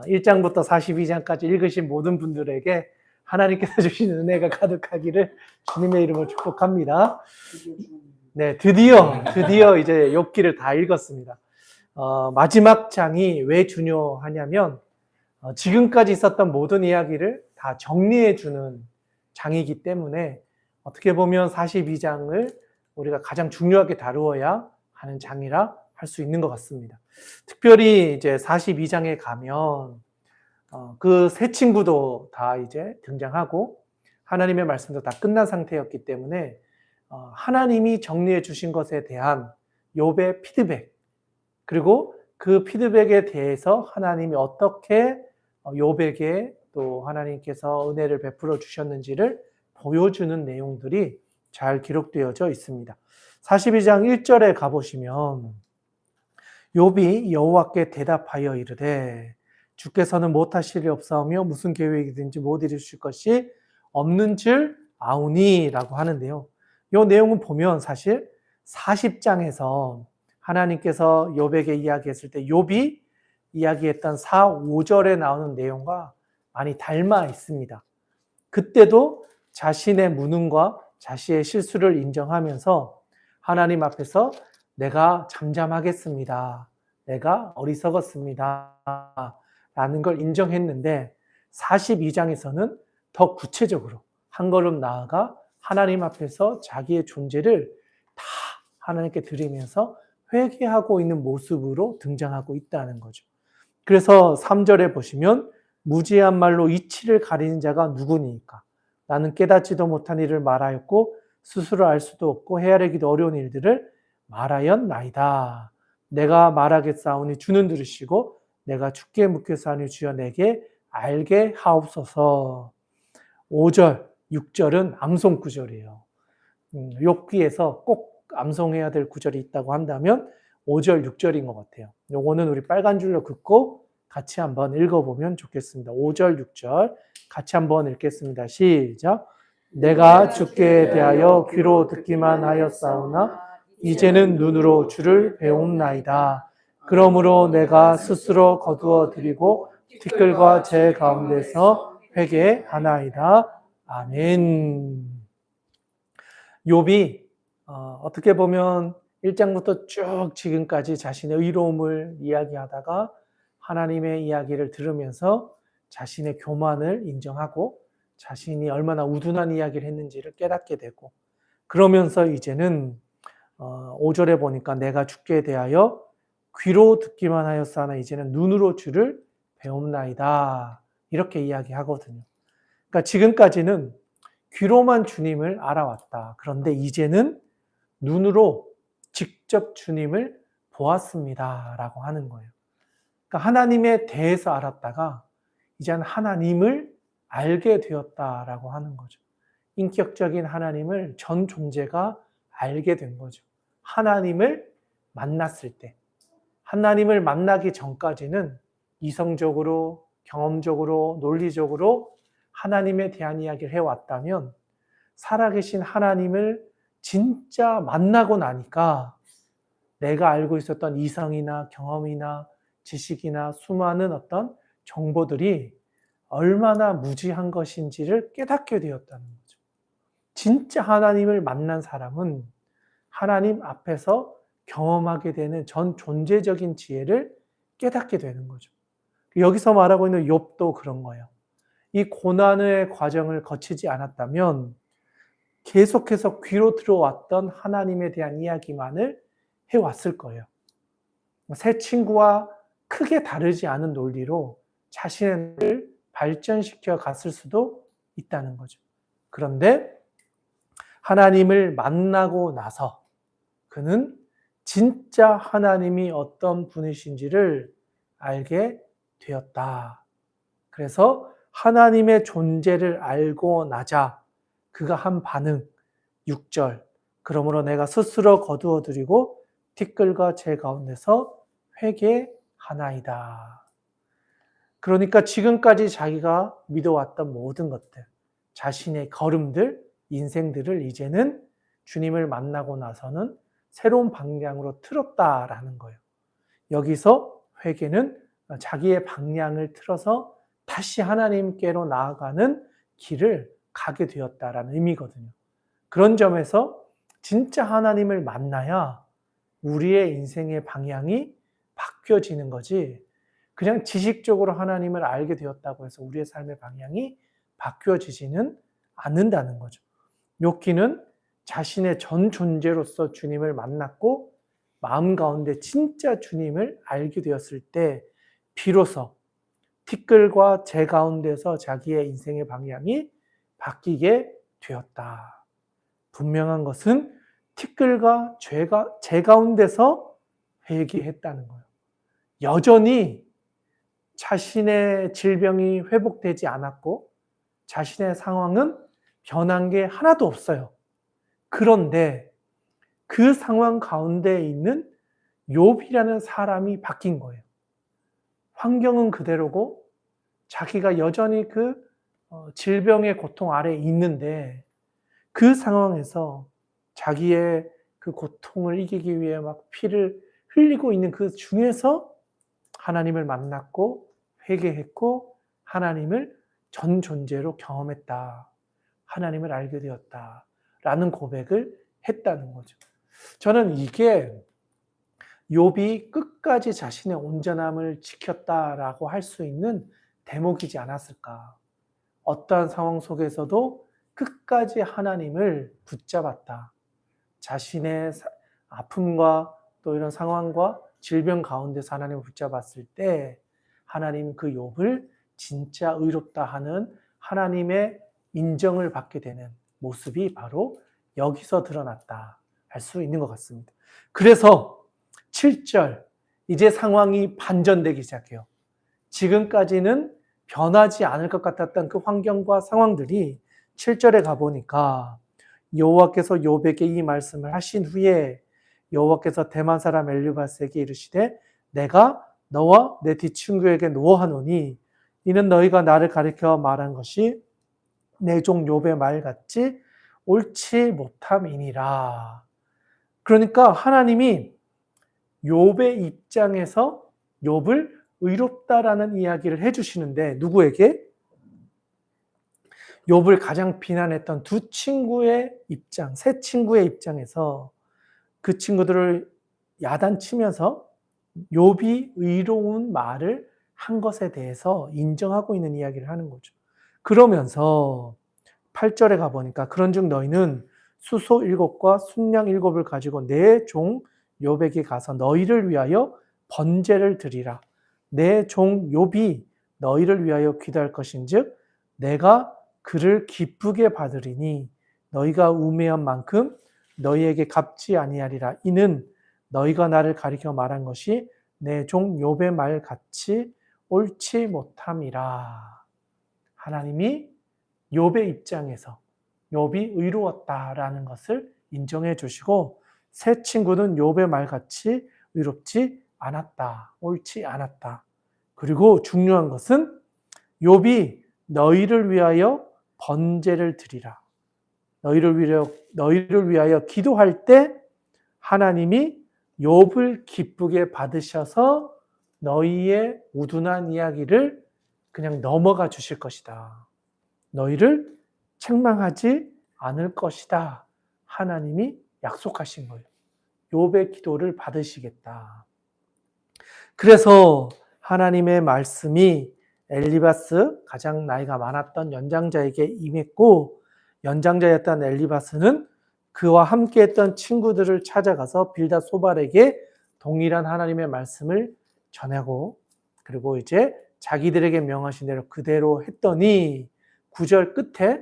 1장부터 42장까지 읽으신 모든 분들에게 하나님께서 주신 은혜가 가득하기를 주님의 이름으로 축복합니다. 네, 드디어 이제 욥기를 다 읽었습니다. 마지막 장이 왜 중요하냐면 지금까지 있었던 모든 이야기를 다 정리해주는 장이기 때문에 어떻게 보면 42장을 우리가 가장 중요하게 다루어야 하는 장이라 할 수 있는 것 같습니다. 특별히 이제 42장에 가면 그 세 친구도 다 이제 등장하고 하나님의 말씀도 다 끝난 상태였기 때문에 하나님이 정리해 주신 것에 대한 욥의 피드백, 그리고 그 피드백에 대해서 하나님이 어떻게 욥에게 또 하나님께서 은혜를 베풀어 주셨는지를 보여주는 내용들이 잘 기록되어져 있습니다. 42장 1절에 가보시면 욥이 여호와께 대답하여 이르되 주께서는 못하실 일 없사오며 무슨 계획이든지 못 이루실 것이 없는 줄 아오니라고 하는데요. 이 내용은 보면 사실 40장에서 하나님께서 욥에게 이야기했을 때 욥이 이야기했던 4, 5절에 나오는 내용과 많이 닮아 있습니다. 그때도 자신의 무능과 자신의 실수를 인정하면서 하나님 앞에서 내가 잠잠하겠습니다. 내가 어리석었습니다. 라는 걸 인정했는데 42장에서는 더 구체적으로 한 걸음 나아가 하나님 앞에서 자기의 존재를 다 하나님께 드리면서 회개하고 있는 모습으로 등장하고 있다는 거죠. 그래서 3절에 보시면 무지한 말로 이치를 가리는 자가 누구니까? 나는 깨닫지도 못한 일을 말하였고 스스로 알 수도 없고 헤아리기도 어려운 일들을 말하였나이다. 내가 말하겠사오니 주는 들으시고 내가 주께 묻겠사오니 주여 내게 알게 하옵소서. 5절, 6절은 암송 구절이에요. 욥기에서 꼭 암송해야 될 구절이 있다고 한다면 5절, 6절인 것 같아요. 요거는 우리 빨간 줄로 긋고 같이 한번 읽어보면 좋겠습니다. 5절, 6절 같이 한번 읽겠습니다. 시작. 내가 주께 대하여 귀로 듣기만 하였사오나 이제는 눈으로 주를 배움나이다. 그러므로 내가 스스로 거두어 드리고 티끌과 제 가운데서 회개하나이다. 아멘. 욥이 어떻게 보면 1장부터 쭉 지금까지 자신의 의로움을 이야기하다가 하나님의 이야기를 들으면서 자신의 교만을 인정하고 자신이 얼마나 우둔한 이야기를 했는지를 깨닫게 되고, 그러면서 이제는 5절에 보니까 내가 주께 대하여 귀로 듣기만 하였사오나 이제는 눈으로 주를 배움나이다. 이렇게 이야기하거든요. 그러니까 지금까지는 귀로만 주님을 알아왔다. 그런데 이제는 눈으로 직접 주님을 보았습니다. 라고 하는 거예요. 그러니까 하나님에 대해서 알았다가 이제는 하나님을 알게 되었다라고 하는 거죠. 인격적인 하나님을 전 존재가 알게 된 거죠. 하나님을 만났을 때. 하나님을 만나기 전까지는 이성적으로, 경험적으로, 논리적으로 하나님에 대한 이야기를 해왔다면 살아계신 하나님을 진짜 만나고 나니까 내가 알고 있었던 이성이나 경험이나 지식이나 수많은 어떤 정보들이 얼마나 무지한 것인지를 깨닫게 되었다는 거죠. 진짜 하나님을 만난 사람은 하나님 앞에서 경험하게 되는 전 존재적인 지혜를 깨닫게 되는 거죠. 여기서 말하고 있는 욥도 그런 거예요. 이 고난의 과정을 거치지 않았다면 계속해서 귀로 들어왔던 하나님에 대한 이야기만을 해왔을 거예요. 새 친구와 크게 다르지 않은 논리로 자신을 발전시켜 갔을 수도 있다는 거죠. 그런데 하나님을 만나고 나서 그는 진짜 하나님이 어떤 분이신지를 알게 되었다. 그래서 하나님의 존재를 알고 나자 그가 한 반응, 6절. 그러므로 내가 스스로 거두어 드리고 티끌과 제 가운데서 회개하나이다. 그러니까 지금까지 자기가 믿어왔던 모든 것들, 자신의 걸음들, 인생들을 이제는 주님을 만나고 나서는 새로운 방향으로 틀었다라는 거예요. 여기서 회개는 자기의 방향을 틀어서 다시 하나님께로 나아가는 길을 가게 되었다라는 의미거든요. 그런 점에서 진짜 하나님을 만나야 우리의 인생의 방향이 바뀌어지는 거지, 그냥 지식적으로 하나님을 알게 되었다고 해서 우리의 삶의 방향이 바뀌어지지는 않는다는 거죠. 욥기는 자신의 전 존재로서 주님을 만났고 마음 가운데 진짜 주님을 알게 되었을 때 비로소 티끌과 재 가운데서 자기의 인생의 방향이 바뀌게 되었다. 분명한 것은 티끌과 재 가운데서 회개했다는 거예요. 여전히 자신의 질병이 회복되지 않았고 자신의 상황은 변한 게 하나도 없어요. 그런데 그 상황 가운데 있는 욥이라는 사람이 바뀐 거예요. 환경은 그대로고 자기가 여전히 그 질병의 고통 아래에 있는데 그 상황에서 자기의 그 고통을 이기기 위해 막 피를 흘리고 있는 그 중에서 하나님을 만났고 회개했고 하나님을 전 존재로 경험했다. 하나님을 알게 되었다. 라는 고백을 했다는 거죠. 저는 이게 욥이 끝까지 자신의 온전함을 지켰다라고 할 수 있는 대목이지 않았을까. 어떠한 상황 속에서도 끝까지 하나님을 붙잡았다. 자신의 아픔과 또 이런 상황과 질병 가운데서 하나님을 붙잡았을 때 하나님 그 욥을 진짜 의롭다 하는 하나님의 인정을 받게 되는 모습이 바로 여기서 드러났다 할 수 있는 것 같습니다. 그래서 7절 이제 상황이 반전되기 시작해요. 지금까지는 변하지 않을 것 같았던 그 환경과 상황들이 7절에 가보니까 여호와께서 욥에게 이 말씀을 하신 후에 여호와께서 대만 사람 엘리바스에게 이르시되 내가 너와 내 뒷친구에게 노하노니 이는 너희가 나를 가리켜 말한 것이 내 종 욥의 말 같지 옳지 못함이니라. 그러니까 하나님이 욥의 입장에서 욥을 의롭다라는 이야기를 해주시는데 누구에게? 욥을 가장 비난했던 두 친구의 입장, 세 친구의 입장에서 그 친구들을 야단치면서 욥이 의로운 말을 한 것에 대해서 인정하고 있는 이야기를 하는 거죠. 그러면서 8절에 가보니까 그런즉 너희는 수소 7과 순양 7을 가지고 내 종 욥에게 가서 너희를 위하여 번제를 드리라. 내 종 욥이 너희를 위하여 기도할 것인즉 내가 그를 기쁘게 받으리니 너희가 우매한 만큼 너희에게 갚지 아니하리라. 이는 너희가 나를 가리켜 말한 것이 내 종 욥의 말 같이 옳지 못함이라. 하나님이 욥의 입장에서 욥이 의로웠다라는 것을 인정해 주시고 새 친구는 욥의 말 같이 의롭지 않았다. 옳지 않았다. 그리고 중요한 것은 욥이 너희를 위하여 번제를 드리라. 너희를 위하여 기도할 때 하나님이 욥을 기쁘게 받으셔서 너희의 우둔한 이야기를 그냥 넘어가 주실 것이다. 너희를 책망하지 않을 것이다. 하나님이 약속하신 거예요. 욥의 기도를 받으시겠다. 그래서 하나님의 말씀이 엘리바스 가장 나이가 많았던 연장자에게 임했고 연장자였던 엘리바스는 그와 함께했던 친구들을 찾아가서 빌닷 소발에게 동일한 하나님의 말씀을 전하고 그리고 이제 자기들에게 명하신 대로 그대로 했더니 9절 끝에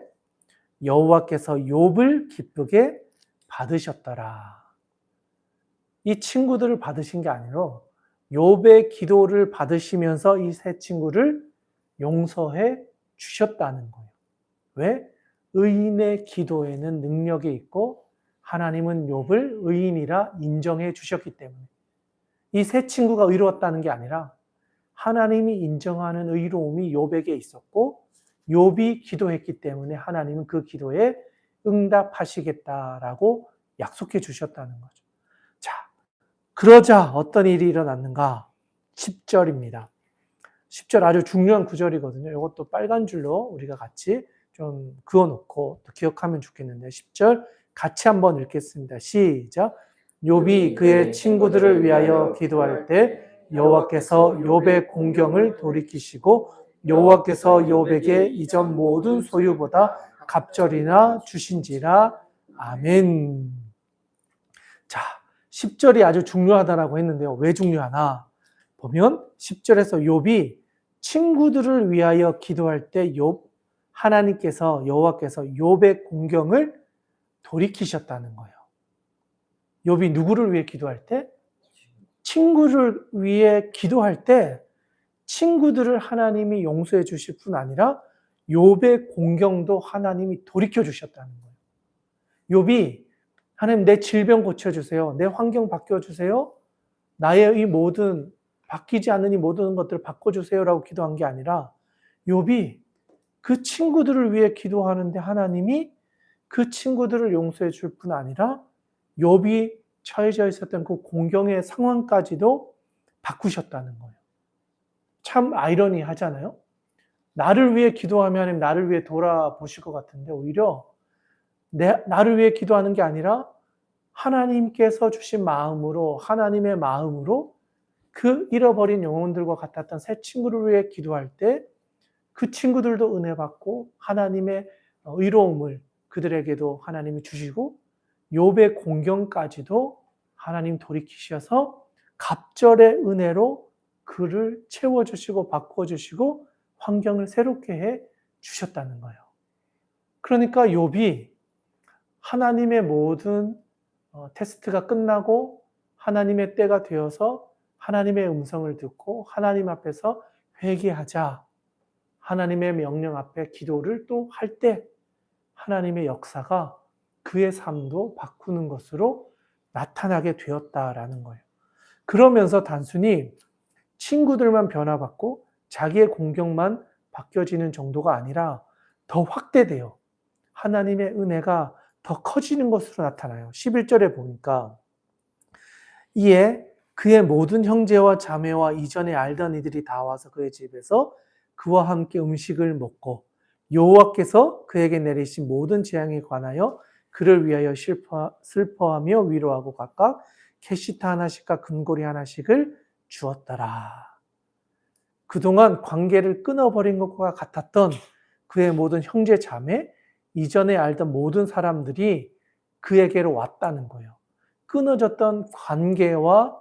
여호와께서 욥을 기쁘게 받으셨더라. 이 친구들을 받으신 게 아니라 욥의 기도를 받으시면서 이 세 친구를 용서해 주셨다는 거예요. 왜? 의인의 기도에는 능력이 있고 하나님은 욥을 의인이라 인정해 주셨기 때문에 이 세 친구가 의로웠다는 게 아니라 하나님이 인정하는 의로움이 욥에게 있었고 욥이 기도했기 때문에 하나님은 그 기도에 응답하시겠다라고 약속해 주셨다는 거죠. 자, 그러자 어떤 일이 일어났는가? 10절입니다. 10절 아주 중요한 구절이거든요. 이것도 빨간 줄로 우리가 같이 좀 그어놓고 또 기억하면 좋겠는데 10절 같이 한번 읽겠습니다. 시작. 욥이 그의 친구들을 위하여 기도할 때 여호와께서 욥의 공경을 돌이키시고 여호와께서 욥에게 이전 모든 소유보다 갑절이나 주신지라. 아멘. 자, 10절이 아주 중요하다라고 했는데요. 왜 중요하나? 보면 10절에서 욥이 친구들을 위하여 기도할 때 하나님께서 여호와께서 욥의 공경을 돌이키셨다는 거예요. 욥이 누구를 위해 기도할 때? 친구를 위해 기도할 때 친구들을 하나님이 용서해 주실 뿐 아니라 욥의 공경도 하나님이 돌이켜 주셨다는 거예요. 욥이 하나님 내 질병 고쳐주세요. 내 환경 바뀌어주세요. 나의 이 모든 바뀌지 않는 이 모든 것들을 바꿔주세요라고 기도한 게 아니라 욥이 그 친구들을 위해 기도하는데 하나님이 그 친구들을 용서해 줄 뿐 아니라 욥이 처해져 있었던 그 공경의 상황까지도 바꾸셨다는 거예요. 참 아이러니하잖아요. 나를 위해 기도하면 하나님 나를 위해 돌아보실 것 같은데 오히려 나를 위해 기도하는 게 아니라 하나님께서 주신 마음으로 하나님의 마음으로 그 잃어버린 영혼들과 같았던 새 친구를 위해 기도할 때 그 친구들도 은혜 받고 하나님의 의로움을 그들에게도 하나님이 주시고 욥의 공경까지도 하나님 돌이키셔서 갑절의 은혜로 그를 채워주시고 바꿔주시고 환경을 새롭게 해 주셨다는 거예요. 그러니까 욥이 하나님의 모든 테스트가 끝나고 하나님의 때가 되어서 하나님의 음성을 듣고 하나님 앞에서 회개하자. 하나님의 명령 앞에 기도를 또 할 때 하나님의 역사가 그의 삶도 바꾸는 것으로 나타나게 되었다라는 거예요. 그러면서 단순히 친구들만 변화받고 자기의 공경만 바뀌어지는 정도가 아니라 더 확대돼요. 하나님의 은혜가 더 커지는 것으로 나타나요. 11절에 보니까 이에 그의 모든 형제와 자매와 이전에 알던 이들이 다 와서 그의 집에서 그와 함께 음식을 먹고 여호와께서 그에게 내리신 모든 재앙에 관하여 그를 위하여 슬퍼하며 위로하고 각각 캐시타 하나씩과 금고리 하나씩을 주었더라. 그동안 관계를 끊어버린 것과 같았던 그의 모든 형제 자매, 이전에 알던 모든 사람들이 그에게로 왔다는 거예요. 끊어졌던 관계와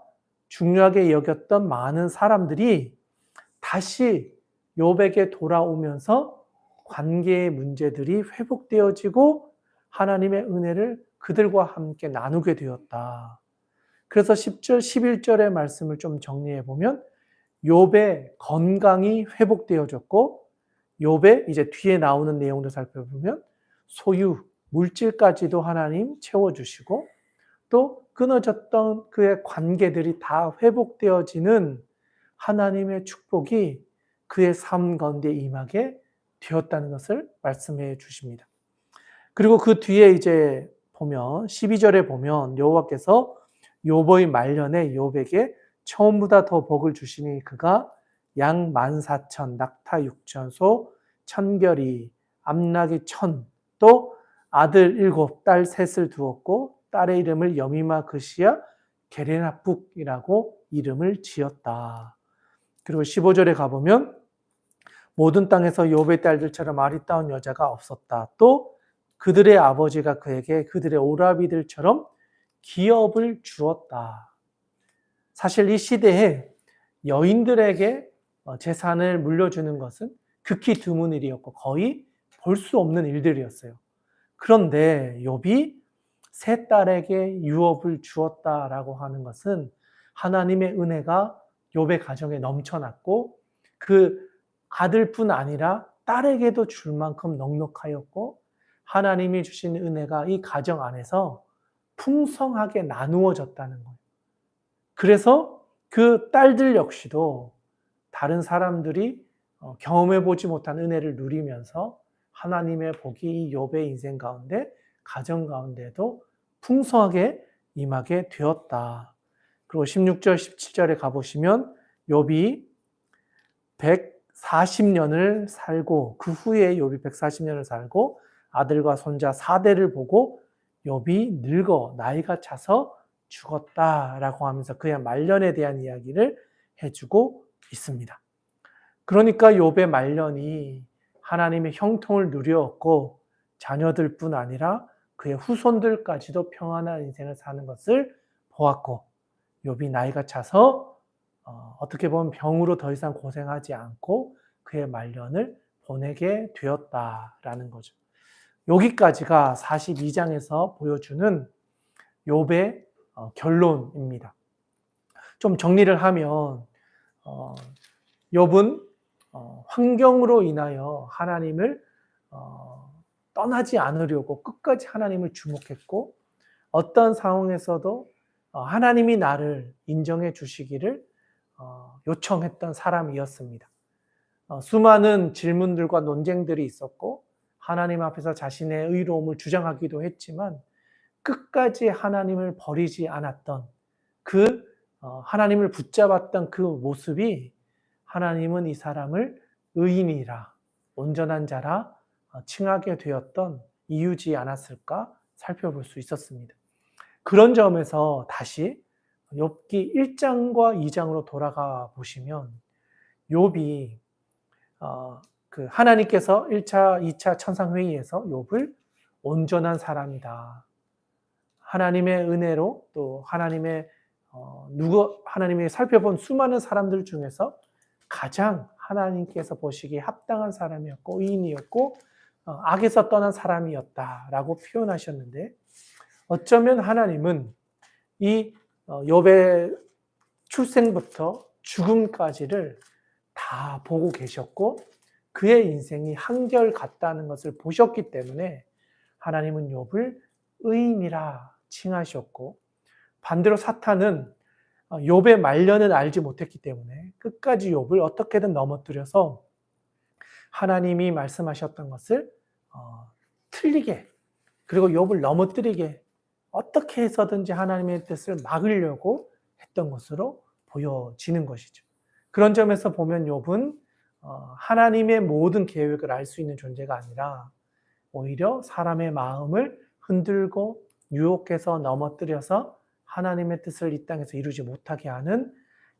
중요하게 여겼던 많은 사람들이 다시 욥에게 돌아오면서 관계의 문제들이 회복되어지고 하나님의 은혜를 그들과 함께 나누게 되었다. 그래서 10절, 11절의 말씀을 좀 정리해 보면 욥의 건강이 회복되어졌고 욥의 이제 뒤에 나오는 내용도 살펴보면 소유, 물질까지도 하나님 채워주시고 또 끊어졌던 그의 관계들이 다 회복되어지는 하나님의 축복이 그의 삶 가운데 임하게 되었다는 것을 말씀해 주십니다. 그리고 그 뒤에 이제 보면 12절에 보면 여호와께서 욥의 말년에 욥에게 처음보다 더 복을 주시니 그가 양 14,000, 낙타 6,000, 소 1,000결이, 암낙이 1,000, 또 아들 7, 딸 3을 두었고 딸의 이름을 여미마 그시야 게레나북이라고 이름을 지었다. 그리고 15절에 가보면 모든 땅에서 욥의 딸들처럼 아리따운 여자가 없었다. 또 그들의 아버지가 그에게 그들의 오라비들처럼 기업을 주었다. 사실 이 시대에 여인들에게 재산을 물려주는 것은 극히 드문 일이었고 거의 볼 수 없는 일들이었어요. 그런데 욥이 세 딸에게 유업을 주었다라고 하는 것은 하나님의 은혜가 욥의 가정에 넘쳐났고 그 아들뿐 아니라 딸에게도 줄 만큼 넉넉하였고 하나님이 주신 은혜가 이 가정 안에서 풍성하게 나누어졌다는 거예요. 그래서 그 딸들 역시도 다른 사람들이 경험해 보지 못한 은혜를 누리면서 하나님의 복이 이 욥의 인생 가운데, 가정 가운데도 풍성하게 임하게 되었다. 그리고 16절, 17절에 가보시면 욥이 140년을 살고, 그 후에 욥이 140년을 살고 아들과 손자 4대를 보고 욥이 늙어 나이가 차서 죽었다라고 하면서 그의 말년에 대한 이야기를 해주고 있습니다. 그러니까 욥의 말년이 하나님의 형통을 누렸고 자녀들뿐 아니라 그의 후손들까지도 평안한 인생을 사는 것을 보았고, 욥이 나이가 차서 어떻게 보면 병으로 더 이상 고생하지 않고 그의 말년을 보내게 되었다라는 거죠. 여기까지가 42장에서 보여주는 욥의 결론입니다. 좀 정리를 하면 욥은 환경으로 인하여 하나님을 떠나지 않으려고 끝까지 하나님을 주목했고, 어떤 상황에서도 하나님이 나를 인정해 주시기를 요청했던 사람이었습니다. 수많은 질문들과 논쟁들이 있었고 하나님 앞에서 자신의 의로움을 주장하기도 했지만 끝까지 하나님을 버리지 않았던 그 하나님을 붙잡았던 그 모습이 하나님은 이 사람을 의인이라, 온전한 자라 칭하게 되었던 이유지 않았을까 살펴볼 수 있었습니다. 그런 점에서 다시 욥기 1장과 2장으로 돌아가 보시면 욥이 그 하나님께서 1차, 2차 천상회의에서 욥을 온전한 사람이다, 하나님의 은혜로 또 하나님의 하나님이 살펴본 수많은 사람들 중에서 가장 하나님께서 보시기에 합당한 사람이었고 의인이었고 악에서 떠난 사람이었다라고 표현하셨는데, 어쩌면 하나님은 이 욥의 출생부터 죽음까지를 다 보고 계셨고 그의 인생이 한결같다는 것을 보셨기 때문에 하나님은 욥을 의인이라 칭하셨고, 반대로 사탄은 욥의 말년을 알지 못했기 때문에 끝까지 욥을 어떻게든 넘어뜨려서 하나님이 말씀하셨던 것을 틀리게, 그리고 욥을 넘어뜨리게 어떻게 해서든지 하나님의 뜻을 막으려고 했던 것으로 보여지는 것이죠. 그런 점에서 보면 욥은 하나님의 모든 계획을 알 수 있는 존재가 아니라 오히려 사람의 마음을 흔들고 유혹해서 넘어뜨려서 하나님의 뜻을 이 땅에서 이루지 못하게 하는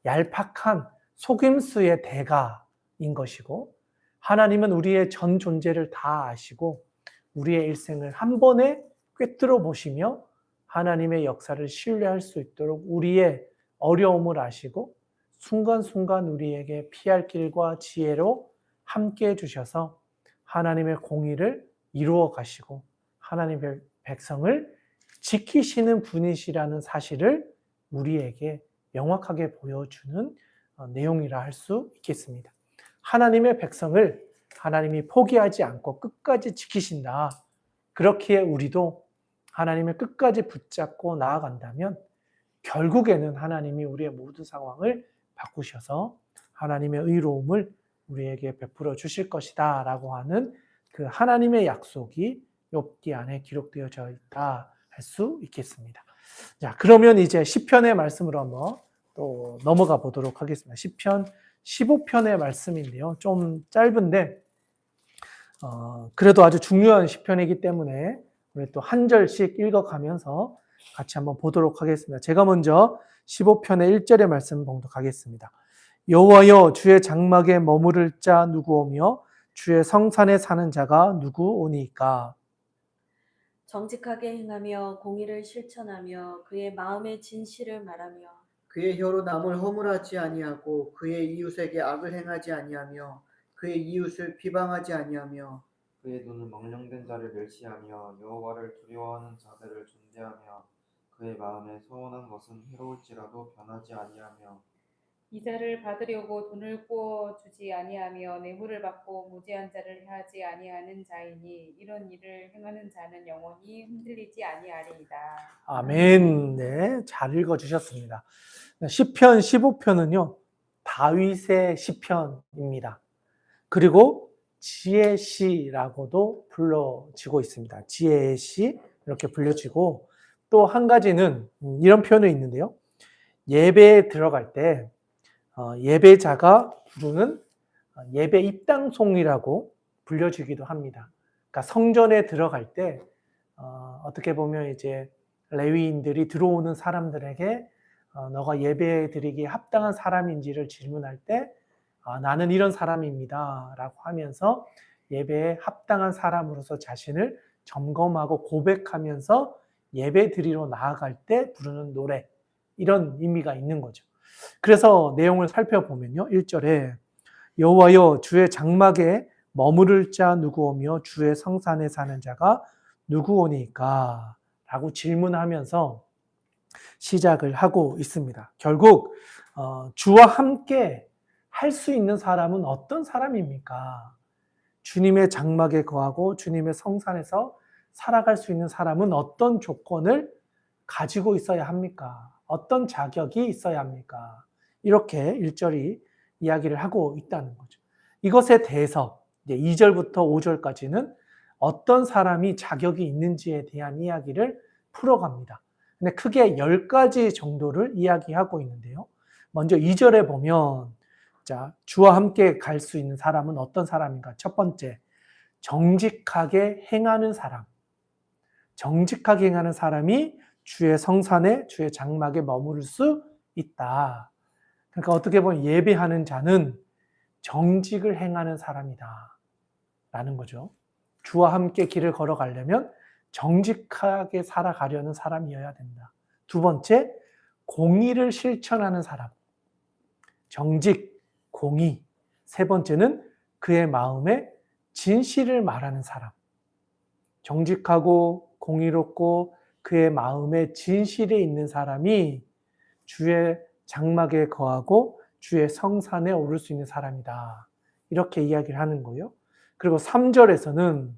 얄팍한 속임수의 대가인 것이고, 하나님은 우리의 전 존재를 다 아시고 우리의 일생을 한 번에 꿰뚫어 보시며 하나님의 역사를 신뢰할 수 있도록 우리의 어려움을 아시고 순간순간 우리에게 피할 길과 지혜로 함께 해주셔서 하나님의 공의를 이루어 가시고 하나님의 백성을 지키시는 분이시라는 사실을 우리에게 명확하게 보여주는 내용이라 할 수 있겠습니다. 하나님의 백성을 하나님이 포기하지 않고 끝까지 지키신다. 그렇기에 우리도 하나님을 끝까지 붙잡고 나아간다면 결국에는 하나님이 우리의 모든 상황을 바꾸셔서 하나님의 의로움을 우리에게 베풀어 주실 것이다 라고 하는 그 하나님의 약속이 욥기 안에 기록되어져 있다 할 수 있겠습니다. 자, 그러면 이제 시편의 말씀으로 한번 또 넘어가 보도록 하겠습니다. 시편 15편의 말씀인데요. 좀 짧은데 그래도 아주 중요한 시편이기 때문에 우리 또 한 절씩 읽어가면서 같이 한번 보도록 하겠습니다. 제가 먼저 15편의 1절의 말씀 봉독하겠습니다. 여호와여, 주의 장막에 머무를 자 누구오며 주의 성산에 사는 자가 누구오니까? 정직하게 행하며 공의를 실천하며 그의 마음의 진실을 말하며 그의 혀로 남을 허물하지 아니하고 그의 이웃에게 악을 행하지 아니하며 그의 이웃을 비방하지 아니하며 그의 눈은 망령된 자를 멸시하며 여호와를 두려워하는 자들을 존대하며 그의 마음에 서원한 것은 해로울지라도 변하지 아니하며 이자를 받으려고 돈을 구워 주지 아니하며 뇌물을 받고 무죄한 자를 해하지 아니하는 자이니 이런 일을 행하는 자는 영원히 흔들리지 아니하리이다. 아멘. 네, 잘 읽어주셨습니다. 시편 15편은요, 다 다윗의 시편입니다. 그리고 지혜의 시라고도 불려지고 있습니다. 지혜의 시 이렇게 불려지고, 또 한 가지는 이런 표현이 있는데요. 예배에 들어갈 때 예배자가 부르는 예배 입당송이라고 불려지기도 합니다. 그러니까 성전에 들어갈 때 어떻게 보면 이제 레위인들이 들어오는 사람들에게 너가 예배 드리기에 합당한 사람인지를 질문할 때 나는 이런 사람입니다 라고 하면서 예배에 합당한 사람으로서 자신을 점검하고 고백하면서 예배 드리러 나아갈 때 부르는 노래, 이런 의미가 있는 거죠. 그래서 내용을 살펴보면요, 1절에 여호와여 주의 장막에 머무를 자 누구오며 주의 성산에 사는 자가 누구오니까? 라고 질문하면서 시작을 하고 있습니다. 결국 주와 함께 할 수 있는 사람은 어떤 사람입니까? 주님의 장막에 거하고 주님의 성산에서 살아갈 수 있는 사람은 어떤 조건을 가지고 있어야 합니까? 어떤 자격이 있어야 합니까? 이렇게 1절이 이야기를 하고 있다는 거죠. 이것에 대해서 이제 2절부터 5절까지는 어떤 사람이 자격이 있는지에 대한 이야기를 풀어갑니다. 근데 크게 10가지 정도를 이야기하고 있는데요. 먼저 2절에 보면 자, 주와 함께 갈 수 있는 사람은 어떤 사람인가? 첫 번째, 정직하게 행하는 사람. 정직하게 행하는 사람이 주의 성산에, 주의 장막에 머무를 수 있다. 그러니까 어떻게 보면 예배하는 자는 정직을 행하는 사람이다 라는 거죠. 주와 함께 길을 걸어가려면 정직하게 살아가려는 사람이어야 된다. 두 번째, 공의를 실천하는 사람. 정직, 공의. 세 번째는 그의 마음에 진실을 말하는 사람. 정직하고 공의롭고 그의 마음에 진실이 있는 사람이 주의 장막에 거하고 주의 성산에 오를 수 있는 사람이다. 이렇게 이야기를 하는 거예요. 그리고 3절에서는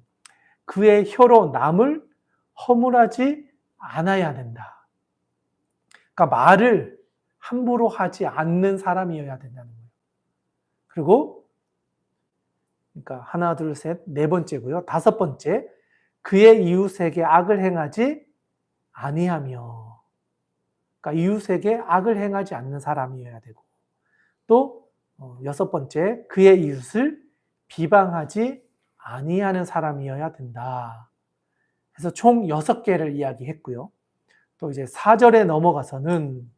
그의 혀로 남을 허물하지 않아야 된다. 그러니까 말을 함부로 하지 않는 사람이어야 된다는 거예요. 그리고 그러니까 하나, 둘, 셋, 네 번째고요. 다섯 번째, 그의 이웃에게 악을 행하지 아니하며. 그러니까 이웃에게 악을 행하지 않는 사람이어야 되고, 또 여섯 번째, 그의 이웃을 비방하지 아니하는 사람이어야 된다. 그래서 총 6개를 이야기했고요. 또 이제 4절에 넘어가서는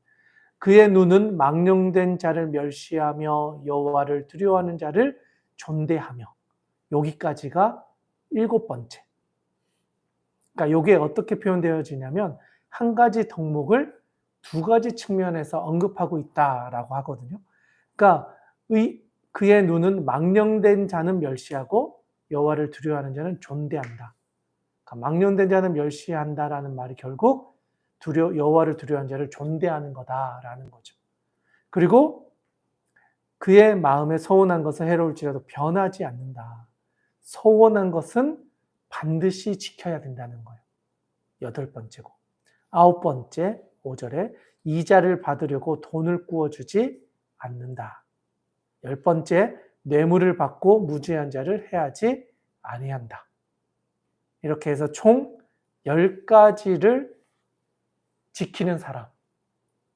그의 눈은 망령된 자를 멸시하며 여호와를 두려워하는 자를 존대하며. 여기까지가 7번째. 그러니까 이게 어떻게 표현되어지냐면 한 가지 덕목을 2가지 측면에서 언급하고 있다라고 하거든요. 그러니까 그의 눈은 망령된 자는 멸시하고 여호와를 두려워하는 자는 존대한다. 그러니까 망령된 자는 멸시한다라는 말이 결국 여호와를 두려워하는 자를 존대하는 거다라는 거죠. 그리고 그의 마음에 서운한 것은 해로울지라도 변하지 않는다. 서운한 것은 반드시 지켜야 된다는 거예요. 8번째고. 9번째 5절에 이자를 받으려고 돈을 구워주지 않는다. 10번째 뇌물을 받고 무죄한 자를 해하지 아니한다. 이렇게 해서 총 10가지를 지키는 사람,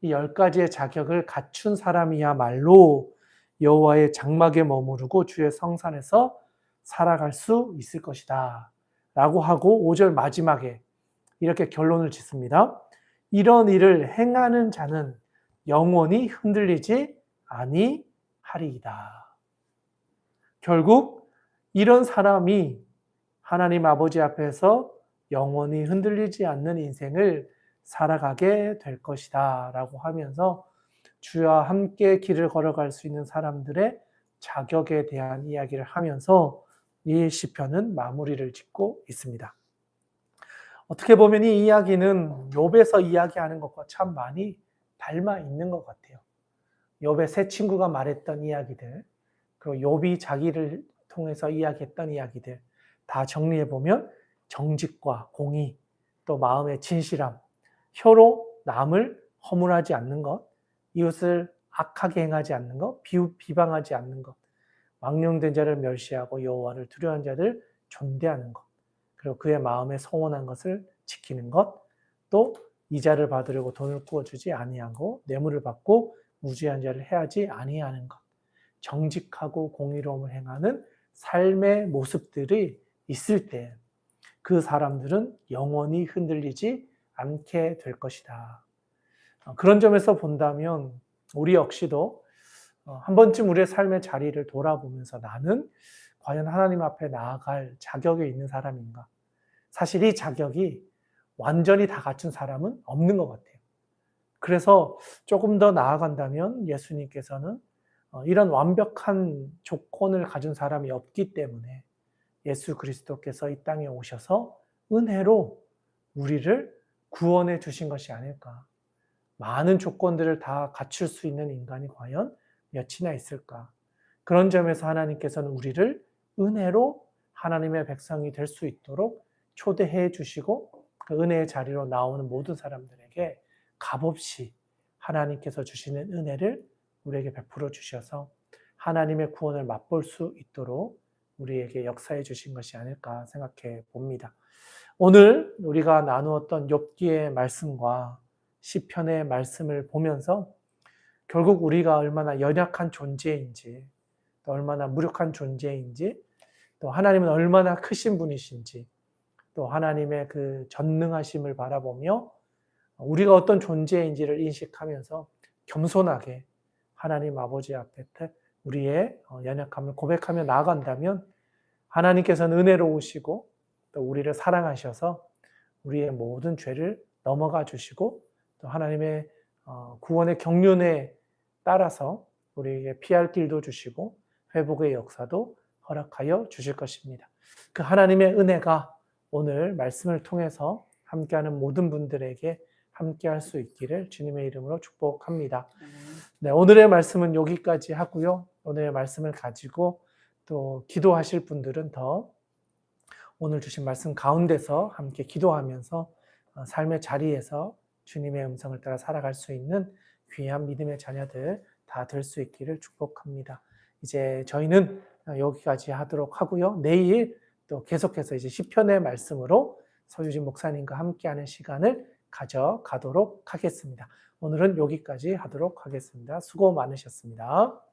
이 10가지의 자격을 갖춘 사람이야말로 여호와의 장막에 머무르고 주의 성산에서 살아갈 수 있을 것이다 라고 하고 5절 마지막에 이렇게 결론을 짓습니다. 이런 일을 행하는 자는 영원히 흔들리지 아니하리이다. 결국 이런 사람이 하나님 아버지 앞에서 영원히 흔들리지 않는 인생을 살아가게 될 것이다 라고 하면서 주와 함께 길을 걸어갈 수 있는 사람들의 자격에 대한 이야기를 하면서 이 시편은 마무리를 짓고 있습니다. 어떻게 보면 이 이야기는 욥에서 이야기하는 것과 참 많이 닮아 있는 것 같아요. 욥의 세 친구가 말했던 이야기들, 그리고 욥이 자기를 통해서 이야기했던 이야기들 다 정리해보면 정직과 공의, 또 마음의 진실함, 혀로 남을 허물하지 않는 것, 이웃을 악하게 행하지 않는 것, 비방하지 않는 것, 망령된 자를 멸시하고 여호와를 두려워하는 자들 존대하는 것, 그리고 그의 마음에 서원한 것을 지키는 것, 또 이자를 받으려고 돈을 구워주지 아니하고 뇌물을 받고 무지한 자를 해하지 아니하는 것, 정직하고 공의로움을 행하는 삶의 모습들이 있을 때 그 사람들은 영원히 흔들리지 않게 될 것이다. 그런 점에서 본다면 우리 역시도 한 번쯤 우리의 삶의 자리를 돌아보면서 나는 과연 하나님 앞에 나아갈 자격이 있는 사람인가? 사실 이 자격이 완전히 다 갖춘 사람은 없는 것 같아요. 그래서 조금 더 나아간다면 예수님께서는 이런 완벽한 조건을 가진 사람이 없기 때문에 예수 그리스도께서 이 땅에 오셔서 은혜로 우리를 구원해 주신 것이 아닐까. 많은 조건들을 다 갖출 수 있는 인간이 과연 몇이나 있을까. 그런 점에서 하나님께서는 우리를 은혜로 하나님의 백성이 될 수 있도록 초대해 주시고 그 은혜의 자리로 나오는 모든 사람들에게 값없이 하나님께서 주시는 은혜를 우리에게 베풀어 주셔서 하나님의 구원을 맛볼 수 있도록 우리에게 역사해 주신 것이 아닐까 생각해 봅니다. 오늘 우리가 나누었던 욥기의 말씀과 시편의 말씀을 보면서 결국 우리가 얼마나 연약한 존재인지, 또 얼마나 무력한 존재인지, 또 하나님은 얼마나 크신 분이신지, 또 하나님의 그 전능하심을 바라보며 우리가 어떤 존재인지를 인식하면서 겸손하게 하나님 아버지 앞에 우리의 연약함을 고백하며 나아간다면 하나님께서는 은혜로우시고 또 우리를 사랑하셔서 우리의 모든 죄를 넘어가 주시고 또 하나님의 구원의 경륜에 따라서 우리에게 피할 길도 주시고 회복의 역사도 허락하여 주실 것입니다. 그 하나님의 은혜가 오늘 말씀을 통해서 함께하는 모든 분들에게 함께할 수 있기를 주님의 이름으로 축복합니다. 네, 오늘의 말씀은 여기까지 하고요. 오늘의 말씀을 가지고 또 기도하실 분들은 더 오늘 주신 말씀 가운데서 함께 기도하면서 삶의 자리에서 주님의 음성을 따라 살아갈 수 있는 귀한 믿음의 자녀들 다 될 수 있기를 축복합니다. 이제 저희는 여기까지 하도록 하고요. 내일 또 계속해서 이제 시편의 말씀으로 서유진 목사님과 함께하는 시간을 가져가도록 하겠습니다. 오늘은 여기까지 하도록 하겠습니다. 수고 많으셨습니다.